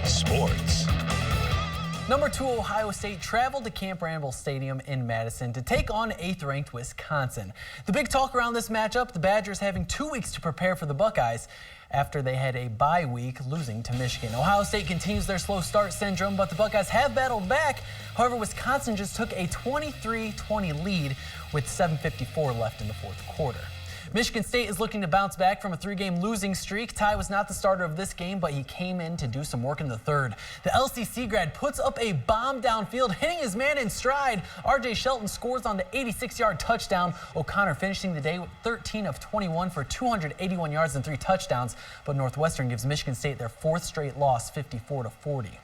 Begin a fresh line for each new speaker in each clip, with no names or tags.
Sports.
Number 2 Ohio State traveled to Camp Randall Stadium in Madison to take on 8th-ranked Wisconsin. The big talk around this matchup, the Badgers having 2 weeks to prepare for the Buckeyes after they had a bye week losing to Michigan. Ohio State continues their slow start syndrome, but the Buckeyes have battled back. However, Wisconsin just took a 23-20 lead with 7:54 left in the fourth quarter. Michigan State is looking to bounce back from a 3-game losing streak. Ty was not the starter of this game, but he came in to do some work in the third. The LCC grad puts up a bomb downfield, hitting his man in stride. R.J. Shelton scores on the 86-yard touchdown. O'Connor finishing the day with 13 of 21 for 281 yards and 3 touchdowns. But Northwestern gives Michigan State their 4th straight loss, 54-40.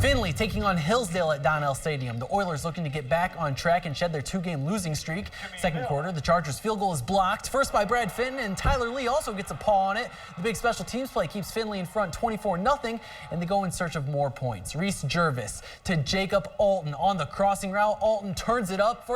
Finley taking on Hillsdale at Donnell Stadium. The Oilers looking to get back on track and shed their 2-game losing streak. Second quarter, the Chargers' field goal is blocked. First by Brad Finn, and Tyler Lee also gets a paw on it. The big special teams play keeps Finley in front 24-0, and they go in search of more points. Reese Jervis to Jacob Alton on the crossing route. Alton turns it up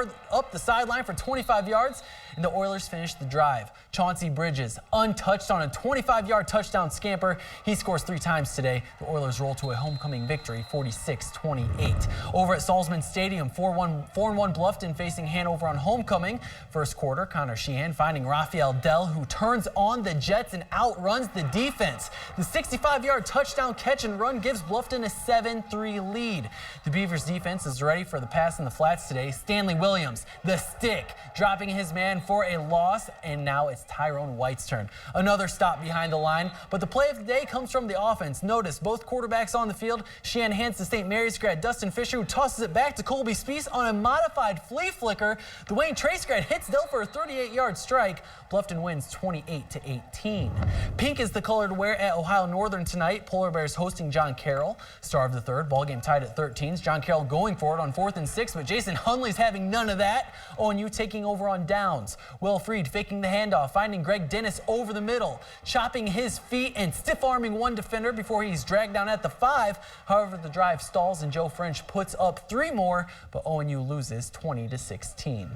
the sideline for 25 yards, and the Oilers finish the drive. Chauncey Bridges untouched on a 25-yard touchdown scamper. He scores 3 times today. The Oilers roll to a homecoming victory, 46-28. Over at Salzman Stadium, 4-1 Bluffton facing Hanover on homecoming. First quarter, Connor Sheehan finding Raphael Dell, who turns on the Jets and outruns the defense. The 65-yard touchdown catch and run gives Bluffton a 7-3 lead. The Beavers defense is ready for the pass in the flats today. Stanley Williams, the stick, dropping his man for a loss, and now it's Tyrone White's turn. Another stop behind the line, but the play of the day comes from the offense. Notice both quarterbacks on the field. Sheehan hands to St. Mary's grad Dustin Fisher, who tosses it back to Colby Spees on a modified flea flicker. The Wayne Trace grad hits Dell for a 38-yard strike. Bluffton wins 28-18. Pink is the color to wear at Ohio Northern tonight. Polar Bears hosting John Carroll. Star of the third, ball game tied at 13. John Carroll going for it on 4th and 6, but Jason Hunley's having none of that. ONU taking over on downs. Will Freed faking the handoff, finding Greg Dennis over the middle, chopping his feet and stiff-arming one defender before he's dragged down at the 5. However, the drive stalls and Joe French puts up 3 more, but ONU loses 20-16.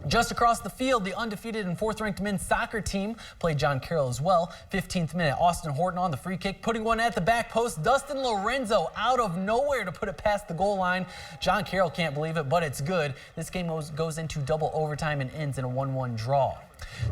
Just across the field, the undefeated and 4th-ranked men's soccer team played John Carroll as well. 15th minute, Austin Horton on the free kick, putting one at the back post. Dustin Lorenzo out of nowhere to put it past the goal line. John Carroll can't believe it, but it's good. This game goes into double overtime and ends in a 1-1 draw.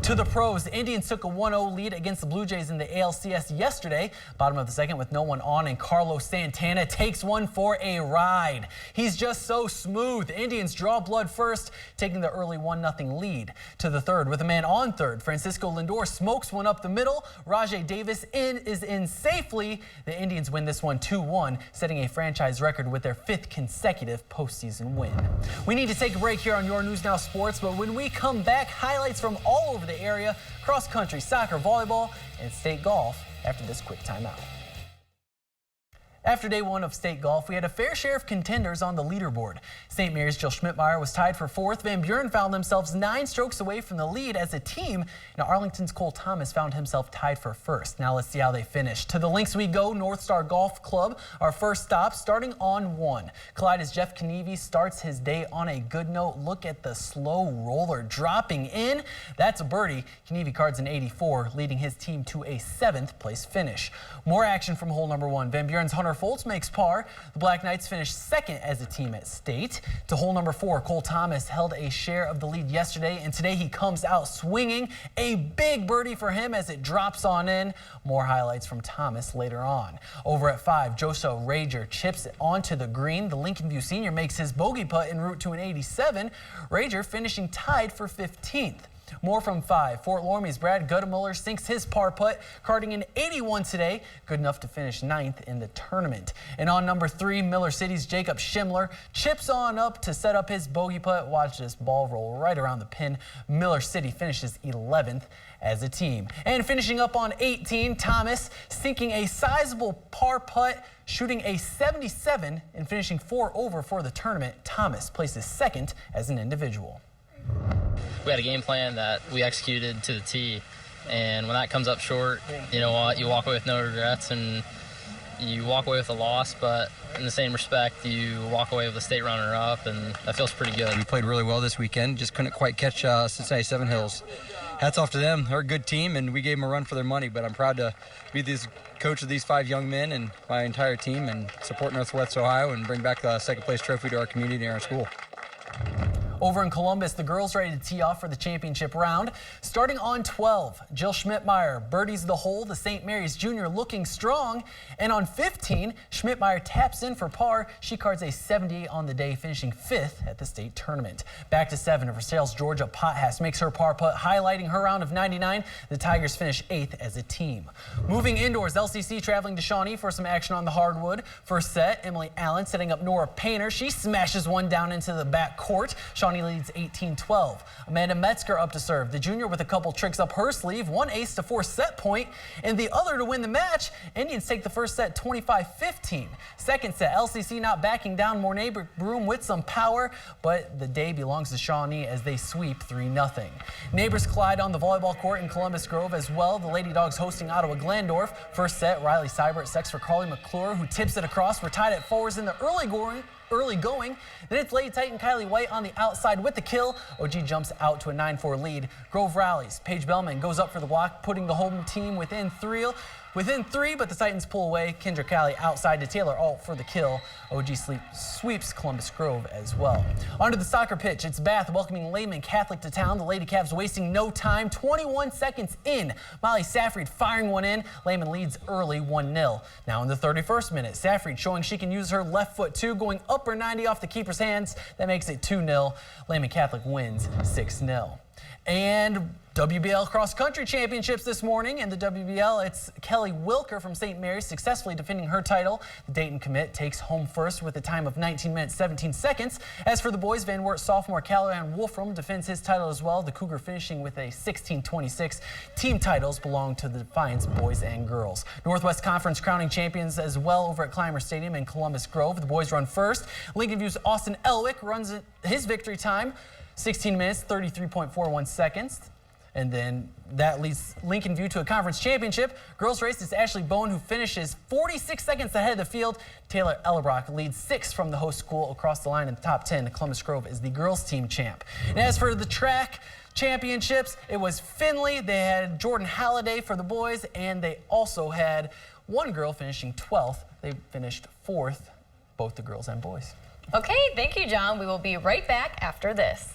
To the pros, the Indians took a 1-0 lead against the Blue Jays in the ALCS yesterday. Bottom of the second with no one on, and Carlos Santana takes one for a ride. He's just so smooth. The Indians draw blood first, taking the early 1-0 lead. To the third with a man on third, Francisco Lindor smokes one up the middle. Rajay Davis is in safely. The Indians win this one 2-1, setting a franchise record with their 5th consecutive postseason win. We need to take a break here on Your News Now Sports, but when we come back, highlights from all over the area, cross country, soccer, volleyball, and state golf after this quick timeout. After day 1 of state golf, we had a fair share of contenders on the leaderboard. St. Mary's Jill Schmidtmeyer was tied for 4th. Van Buren found themselves 9 strokes away from the lead as a team. Now Arlington's Cole Thomas found himself tied for 1st. Now let's see how they finish. To the links we go, North Star Golf Club, our first stop, starting on 1. Clyde's Jeff Knievy starts his day on a good note. Look at the slow roller dropping in. That's a birdie. Knievy cards an 84, leading his team to a 7th place finish. More action from hole number 1. Van Buren's Hunter Foltz makes par. The Black Knights finished 2nd as a team at state. To hole number 4, Cole Thomas held a share of the lead yesterday, and today he comes out swinging. A big birdie for him as it drops on in. More highlights from Thomas later on. Over at 5, Joso Rager chips it onto the green. The Lincoln View senior makes his bogey putt en route to an 87. Rager finishing tied for 15th. More from 5. Fort Loramie's Brad Guttemuller sinks his par putt, carding an 81 today, good enough to finish 9th in the tournament. And on number 3, Miller City's Jacob Schimler chips on up to set up his bogey putt. Watch this ball roll right around the pin. Miller City finishes 11th as a team. And finishing up on 18, Thomas sinking a sizable par putt, shooting a 77 and finishing 4 over for the tournament. Thomas places 2nd as an individual.
We had a game plan that we executed to the T, and when that comes up short, you know what, you walk away with no regrets and you walk away with a loss, but in the same respect, you walk away with a state runner-up, and that feels pretty good.
We played really well this weekend, just couldn't quite catch Cincinnati Seven Hills.
hats off to them. They're a good team, and we gave them a run for their money. But I'm proud to be this coach of these 5 young men and my entire team and support Northwest Ohio and bring back the second-place trophy to our community and our school.
Over in Columbus, the girls ready to tee off for the championship round. Starting on 12, Jill Schmidtmeyer birdies the hole, the St. Mary's Junior looking strong. And on 15, Schmidtmeyer taps in for par. She cards a 78 on the day, finishing 5th at the state tournament. Back to 7, Versailles, Georgia Pothass makes her par putt, highlighting her round of 99. The Tigers finish 8th as a team. Moving indoors, LCC traveling to Shawnee for some action on the hardwood. First set, Emily Allen setting up Nora Painter. She smashes one down into the back court. Shawnee leads 18-12. Amanda Metzger up to serve. The junior with a couple tricks up her sleeve. One ace to force set point, and the other to win the match. Indians take the first set 25-15. Second set, LCC not backing down. Mornay Broom with some power, but the day belongs to Shawnee as they sweep 3-0. Neighbors collide on the volleyball court in Columbus Grove as well. The Lady Dogs hosting Ottawa-Glandorf. First set, Riley Seibert sets for Carly McClure, who tips it across. We're tied at 4s in the early going. Then it's Lady Titan Kylie White on the outside with the kill. OG jumps out to a 9-4 lead. Grove rallies. Paige Bellman goes up for the block, putting the home team within three, but the Titans pull away. Kendra Cali outside to Taylor Alt for the kill. OG sweeps Columbus Grove as well. Onto the soccer pitch, it's Bath welcoming Lehman Catholic to town. The Lady Cavs wasting no time. 21 seconds in, Molly Safried firing one in. Lehman leads early 1-0. Now in the 31st minute, Safried showing she can use her left foot too, going upper 90 off the keeper's hands. That makes it 2-0. Lehman Catholic wins 6-0. And WBL Cross Country Championships this morning. In the WBL, it's Kelly Wilker from St. Mary's successfully defending her title. The Dayton commit takes home first with a time of 19 minutes 17 seconds. As for the boys, Van Wert sophomore Callahan Wolfram defends his title as well. The Cougar finishing with a 16-26. Team titles belong to the Defiance boys and girls. Northwest Conference crowning champions as well over at Clymer Stadium in Columbus Grove. The boys run first. Lincoln View's Austin Elwick runs his victory time 16 minutes 33.41 seconds. And then that leads Lincoln View to a conference championship. Girls race is Ashley Bone, who finishes 46 seconds ahead of the field. Taylor Ellerbrock leads 6 from the host school across the line in the top 10. Columbus Grove is the girls team champ. And as for the track championships, it was Finley. They had Jordan Halliday for the boys, and they also had one girl finishing 12th. They finished 4th, both the girls and boys.
Okay, thank you, John. We will be right back after this.